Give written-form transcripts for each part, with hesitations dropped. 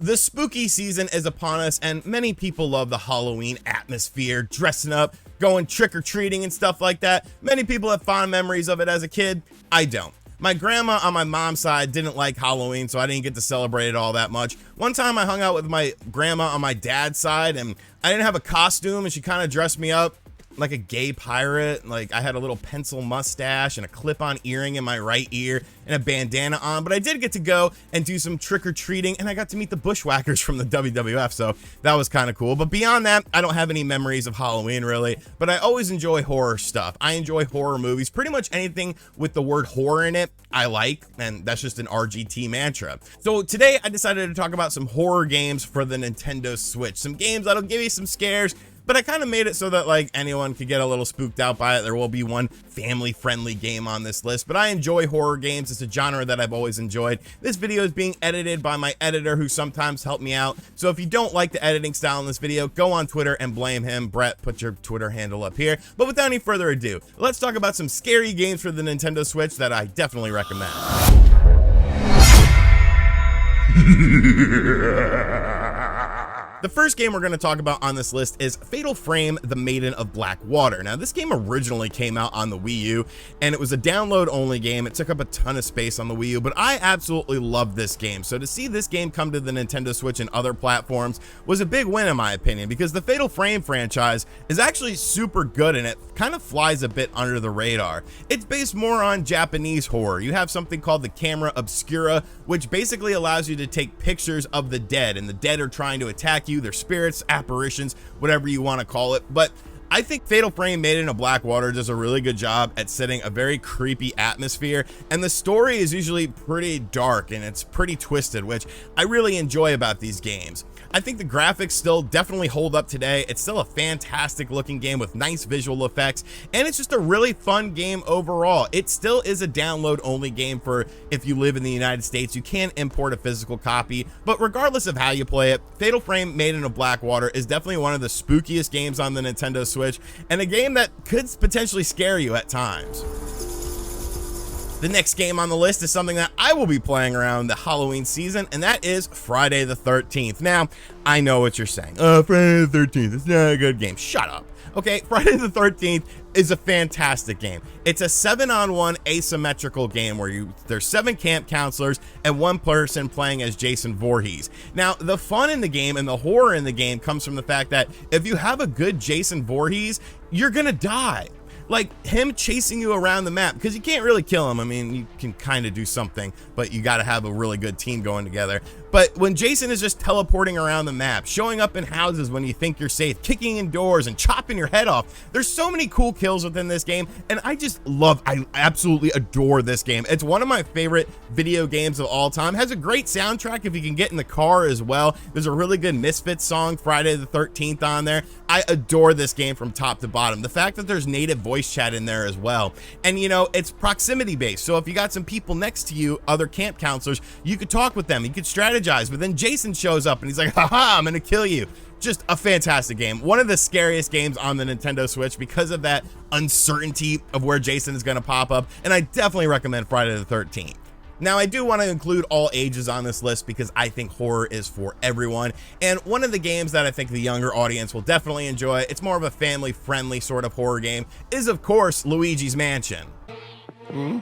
The spooky season is upon us, and many people love the Halloween atmosphere, dressing up, going trick-or-treating and stuff like that. Many people have fond memories of it as a kid. I don't. My grandma on my mom's side didn't like Halloween, so I didn't get to celebrate it all that much. One time I hung out with my grandma on my dad's side, and I didn't have a costume, and she kind of dressed me up like a gay pirate. Like, I had a little pencil mustache and a clip-on earring in my right ear and a bandana on, but I did get to go and do some trick-or-treating, and I got to meet the bushwhackers from the WWF, so that was kind of cool. But beyond that, I don't have any memories of Halloween really, but I always enjoy horror stuff. I enjoy horror movies. Pretty much anything with the word horror in it I like, and that's just an RGT mantra. So today I decided to talk about some horror games for the Nintendo Switch, some games that'll give you some scares, but I kind of made it so that like anyone could get a little spooked out by it. There will be one family-friendly game on this list, but I enjoy horror games. It's a genre that I've always enjoyed. This video is being edited by my editor, who sometimes helped me out. So if you don't like the editing style in this video, go on Twitter and blame him. Brett, put your Twitter handle up here. But without any further ado, let's talk about some scary games for the Nintendo Switch that I definitely recommend. The first game we're going to talk about on this list is Fatal Frame: The Maiden of Black Water. Now, this game originally came out on the Wii U, and it was a download-only game. It took up a ton of space on the Wii U, but I absolutely loved this game. So to see this game come to the Nintendo Switch and other platforms was a big win in my opinion, because the Fatal Frame franchise is actually super good, and it kind of flies a bit under the radar. It's based more on Japanese horror. You have something called the camera obscura, which basically allows you to take pictures of the dead, and the dead are trying to attack you. They're spirits, apparitions, whatever you want to call it. But I think Fatal Frame: Maiden of Black Water does a really good job at setting a very creepy atmosphere, and the story is usually pretty dark and it's pretty twisted, which I really enjoy about these games. I think the graphics still definitely hold up today. It's still a fantastic looking game with nice visual effects, and it's just a really fun game overall. It still is a download only game for if you live in the United States. You can import a physical copy, but regardless of how you play it, Fatal Frame: Maiden of Black Water is definitely one of the spookiest games on the Nintendo Switch, and a game that could potentially scare you at times. The next game on the list is something that I will be playing around the Halloween season, and that is Friday the 13th. Now, I know what you're saying. Friday the 13th, it's not a good game. Shut up. Okay, Friday the 13th is a fantastic game. It's a 7-on-1 asymmetrical game where there's 7 camp counselors and 1 person playing as Jason Voorhees. Now, the fun in the game and the horror in the game comes from the fact that if you have a good Jason Voorhees, you're gonna die. Like him chasing you around the map, because you can't really kill him. I mean, you can kind of do something, but you got to have a really good team going together. But when Jason is just teleporting around the map, showing up in houses when you think you're safe, kicking in doors and chopping your head off, there's so many cool kills within this game, and I absolutely adore this game. It's one of my favorite video games of all time. It has a great soundtrack if you can get in the car as well. There's a really good Misfits song, Friday the 13th, on there. I adore this game from top to bottom. The fact that there's native voice chat in there as well, and you know, it's proximity based, so if you got some people next to you, other camp counselors, you could talk with them, you could strategize. But then Jason shows up and he's like, haha, I'm gonna kill you. Just a fantastic game. One of the scariest games on the Nintendo Switch because of that uncertainty of where Jason is gonna pop up, and I definitely recommend Friday the 13th. Now, I do want to include all ages on this list because I think horror is for everyone, and one of the games that I think the younger audience will definitely enjoy, it's more of a family-friendly sort of horror game, is of course Luigi's Mansion. No.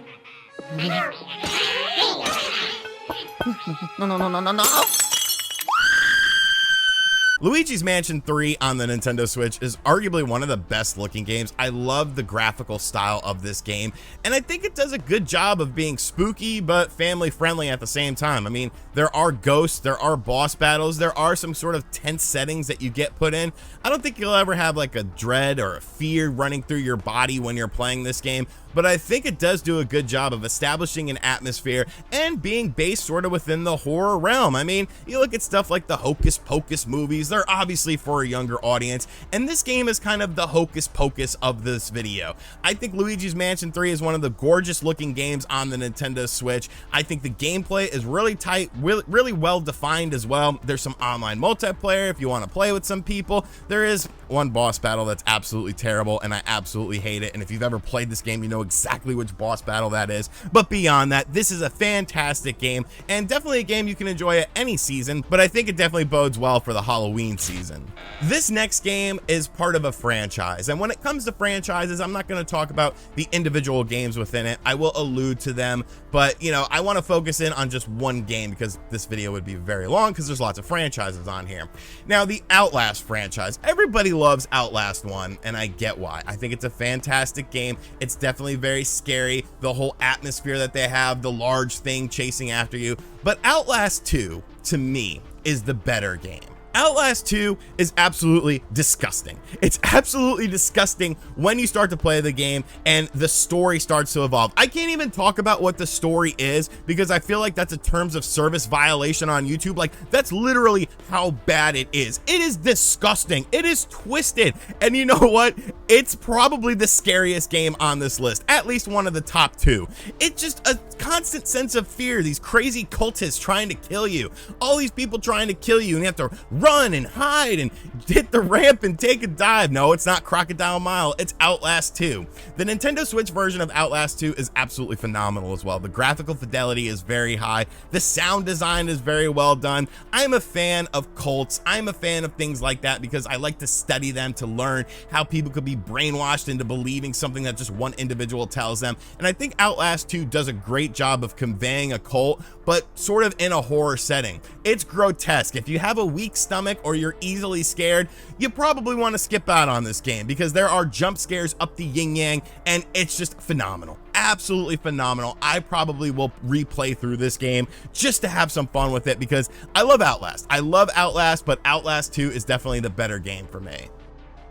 Luigi's Mansion 3 on the Nintendo Switch is arguably one of the best looking games. I love the graphical style of this game, and I think it does a good job of being spooky but family friendly at the same time. I mean, there are ghosts, there are boss battles, there are some sort of tense settings that you get put in. I don't think you'll ever have like a dread or a fear running through your body when you're playing this game, but I think it does do a good job of establishing an atmosphere and being based sort of within the horror realm. I mean, you look at stuff like the Hocus Pocus movies because they're obviously for a younger audience, and this game is kind of the hocus pocus of this video. I think Luigi's Mansion 3 is one of the gorgeous looking games on the Nintendo Switch. I think the gameplay is really tight, really well defined as well. There's some online multiplayer if you want to play with some people. There is one boss battle that's absolutely terrible, and I absolutely hate it, and if you've ever played this game, you know exactly which boss battle that is. But beyond that, this is a fantastic game, and definitely a game you can enjoy at any season, but I think it definitely bodes well for the Halloween season. This next game is part of a franchise, and when it comes to franchises, I'm not going to talk about the individual games within it. I will allude to them, but you know, I want to focus in on just one game because this video would be very long because there's lots of franchises on here. Now, the Outlast franchise, everybody loves Outlast 1, and I get why. I think it's a fantastic game. It's definitely very scary, the whole atmosphere that they have, the large thing chasing after you, but Outlast 2 to me is the better game. Outlast 2 is absolutely disgusting. It's absolutely disgusting when you start to play the game and the story starts to evolve. I can't even talk about what the story is because I feel like that's a terms of service violation on YouTube. Like, that's literally how bad it is. It is disgusting. It is twisted. And you know what? It's probably the scariest game on this list, at least one of the top 2. It's just a constant sense of fear. These crazy cultists trying to kill you. All these people trying to kill you, and you have to run and hide and hit the ramp and take a dive. No, it's not Crocodile Mile, it's Outlast 2. The Nintendo Switch version of Outlast 2 is absolutely phenomenal as well. The graphical fidelity is very high. The sound design is very well done. I'm a fan of cults. I'm a fan of things like that because I like to study them to learn how people could be brainwashed into believing something that just one individual tells them. And I think Outlast 2 does a great job of conveying a cult, but sort of in a horror setting. It's grotesque. If you have a weak stomach or you're easily scared, you probably want to skip out on this game because there are jump scares up the yin yang, and it's just phenomenal. Absolutely phenomenal. I probably will replay through this game just to have some fun with it because I love Outlast. I love Outlast, but Outlast 2 is definitely the better game for me.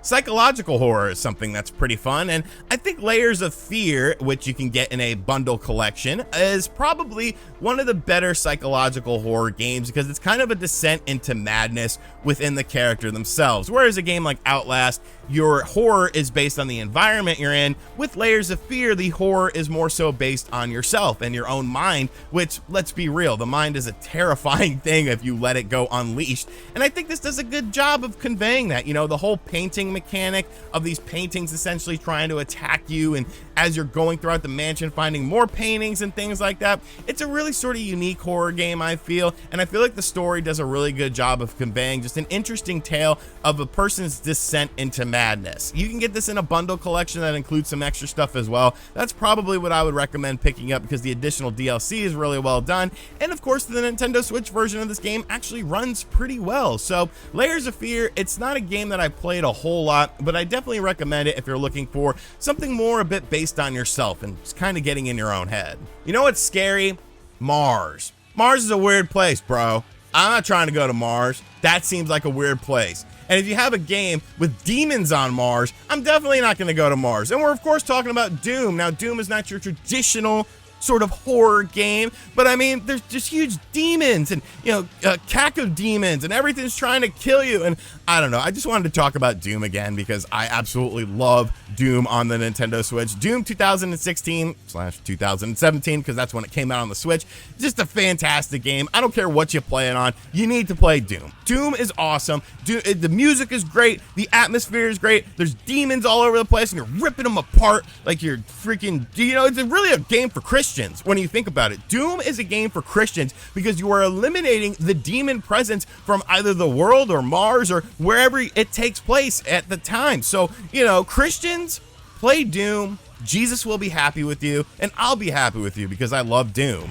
Psychological horror is something that's pretty fun, and I think Layers of Fear, which you can get in a bundle collection, is probably one of the better psychological horror games because it's kind of a descent into madness within the character themselves. Whereas a game like Outlast, your horror is based on the environment you're in. With Layers of Fear, the horror is more so based on yourself and your own mind, which, let's be real, the mind is a terrifying thing if you let it go unleashed. And I think this does a good job of conveying that, you know, the whole painting mechanic of these paintings essentially trying to attack you, and as you're going throughout the mansion finding more paintings and things like that. It's a really sort of unique horror game, I feel, and I feel like the story does a really good job of conveying just an interesting tale of a person's descent into madness. You can get this in a bundle collection that includes some extra stuff as well. That's probably what I would recommend picking up because the additional DLC is really well done, and of course the Nintendo Switch version of this game actually runs pretty well. So Layers of Fear, it's not a game that I played a whole lot, but I definitely recommend it if you're looking for something more a bit based on yourself and just kind of getting in your own head. You know what's scary? Mars. Mars is a weird place, bro. I'm not trying to go to Mars. That seems like a weird place. And if you have a game with demons on Mars, I'm definitely not going to go to Mars. And we're of course talking about Doom. Now, Doom is not your traditional sort of horror game, but I mean, there's just huge demons and, you know, cack of demons and everything's trying to kill you. And I don't know, I just wanted to talk about Doom again because I absolutely love Doom on the Nintendo Switch. Doom 2016/2017, because that's when it came out on the Switch. Just a fantastic game. I don't care what you play it on, you need to play Doom. Doom is awesome. The music is great, the atmosphere is great, there's demons all over the place and you're ripping them apart like you're freaking, you know, it's really a game for Christians when you think about it. Doom is a game for Christians because you are eliminating the demon presence from either the world or Mars or wherever it takes place at the time. So, you know, Christians, play Doom. Jesus will be happy with you, and I'll be happy with you because I love Doom.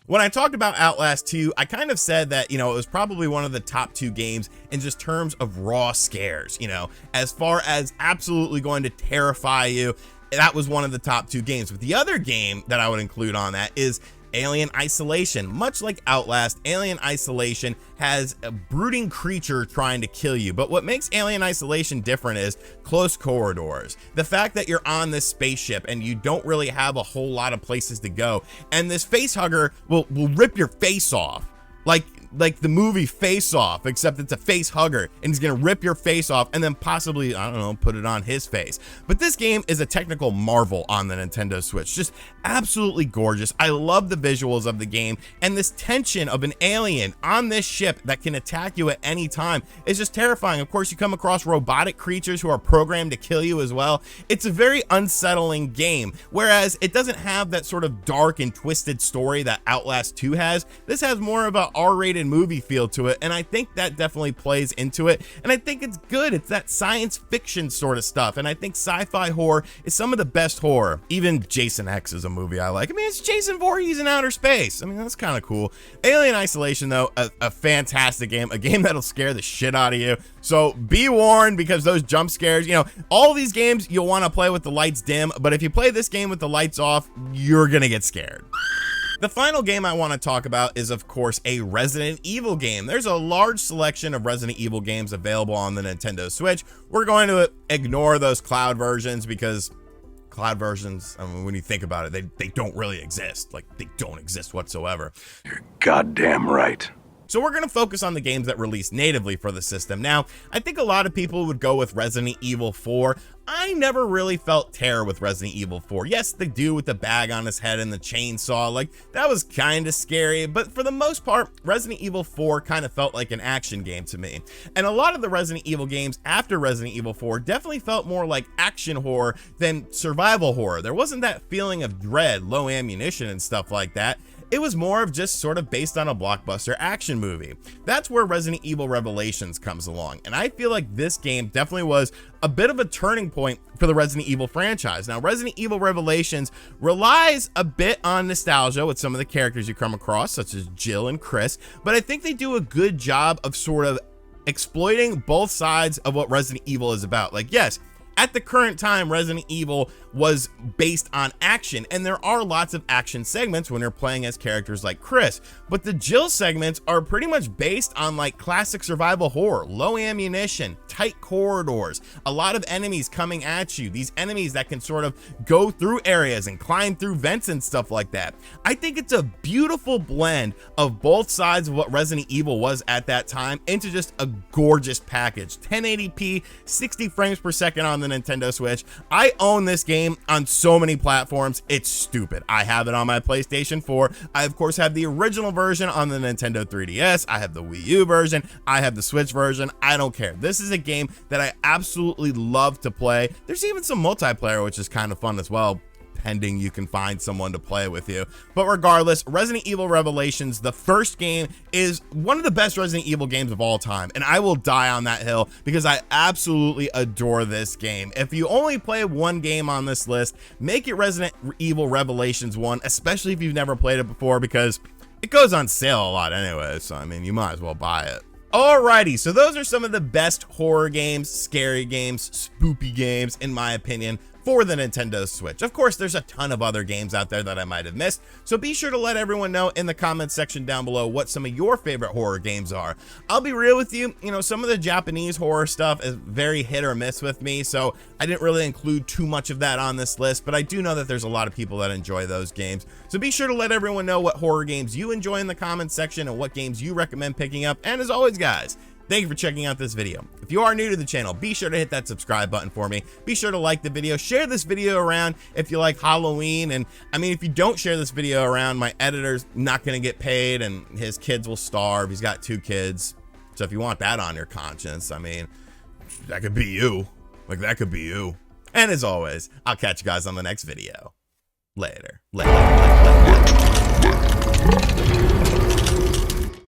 When I talked about Outlast 2, I kind of said that, you know, it was probably one of the top 2 games in just terms of raw scares, you know, as far as absolutely going to terrify you. That was one of the top 2 games. But the other game that I would include on that is Alien Isolation. Much like Outlast, Alien Isolation has a brooding creature trying to kill you, but what makes Alien Isolation different is close corridors. The fact that you're on this spaceship and you don't really have a whole lot of places to go, and this face hugger will rip your face off. Like the movie Face Off, except it's a face hugger, and he's gonna rip your face off and then possibly, I don't know, put it on his face. But this game is a technical marvel on the Nintendo Switch. Just absolutely gorgeous. I love the visuals of the game, and this tension of an alien on this ship that can attack you at any time is just terrifying. Of course, you come across robotic creatures who are programmed to kill you as well. It's a very unsettling game, whereas it doesn't have that sort of dark and twisted story that Outlast 2 has. This has more of an R-rated movie feel to it, and I think that definitely plays into it, and I think it's good. It's that science fiction sort of stuff, and I think sci-fi horror is some of the best horror. Even Jason X is a movie I like. I mean, it's Jason Voorhees in outer space. I mean, that's kind of cool. Alien Isolation, though, a fantastic game, a game that'll scare the shit out of you. So be warned, because those jump scares, you know, all these games you'll want to play with the lights dim, but if you play this game with the lights off, you're gonna get scared. The final game I want to talk about is, of course, a Resident Evil game. There's a large selection of Resident Evil games available on the Nintendo Switch. We're going to ignore those cloud versions, because cloud versions, I mean, when you think about it, they don't really exist. Like, they don't exist whatsoever. You're goddamn right. So we're going to focus on the games that released natively for the system. Now, I think a lot of people would go with Resident Evil 4. I never really felt terror with Resident Evil 4. Yes, the dude with the bag on his head and the chainsaw, like, that was kind of scary, but for the most part, Resident Evil 4 kind of felt like an action game to me. And a lot of the Resident Evil games after Resident Evil 4 definitely felt more like action horror than survival horror. There wasn't that feeling of dread, low ammunition and stuff like that. It was more of just sort of based on a blockbuster action movie. That's where Resident Evil Revelations comes along, and I feel like this game definitely was a bit of a turning point for the Resident Evil franchise. Now, Resident Evil Revelations relies a bit on nostalgia with some of the characters you come across, such as Jill and Chris, but I think they do a good job of sort of exploiting both sides of what Resident Evil is about. Like, yes, at the current time, Resident Evil was based on action, and there are lots of action segments when you're playing as characters like Chris, but the Jill segments are pretty much based on like classic survival horror, low ammunition, tight corridors, a lot of enemies coming at you, these enemies that can sort of go through areas and climb through vents and stuff like that. I think it's a beautiful blend of both sides of what Resident Evil was at that time into just a gorgeous package. 1080p, 60 frames per second on the Nintendo Switch. I own this game on so many platforms, it's stupid. I have it on my PlayStation 4. I of course have the original version on the Nintendo 3DS. I have the Wii U version. I have the Switch version. I don't care. This is a game that I absolutely love to play. There's even some multiplayer, which is kind of fun as well, pending you can find someone to play with you. But regardless, Resident Evil Revelations, the first game, is one of the best Resident Evil games of all time, and I will die on that hill because I absolutely adore this game. If you only play one game on this list, make it Resident Evil Revelations 1, especially if you've never played it before, because it goes on sale a lot anyway, so I mean, you might as well buy it. Alrighty, so those are some of the best horror games, scary games, spoopy games, in my opinion, for the Nintendo Switch. Of course, there's a ton of other games out there that I might have missed, so be sure to let everyone know in the comments section down below what some of your favorite horror games are. I'll be real with you, some of the Japanese horror stuff is very hit or miss with me, so I didn't really include too much of that on this list, but I do know that there's a lot of people that enjoy those games. So be sure to let everyone know what horror games you enjoy in the comments section and what games you recommend picking up. And as always, guys, thank you for checking out this video. If you are new to the channel, be sure to hit that subscribe button for me. Be sure to like the video, share this video around if you like Halloween. And I mean, if you don't share this video around, my editor's not gonna get paid and his kids will starve. He's got 2 kids. So if you want that on your conscience, I mean, that could be you. Like, that could be you. And as always, I'll catch you guys on the next video. Later.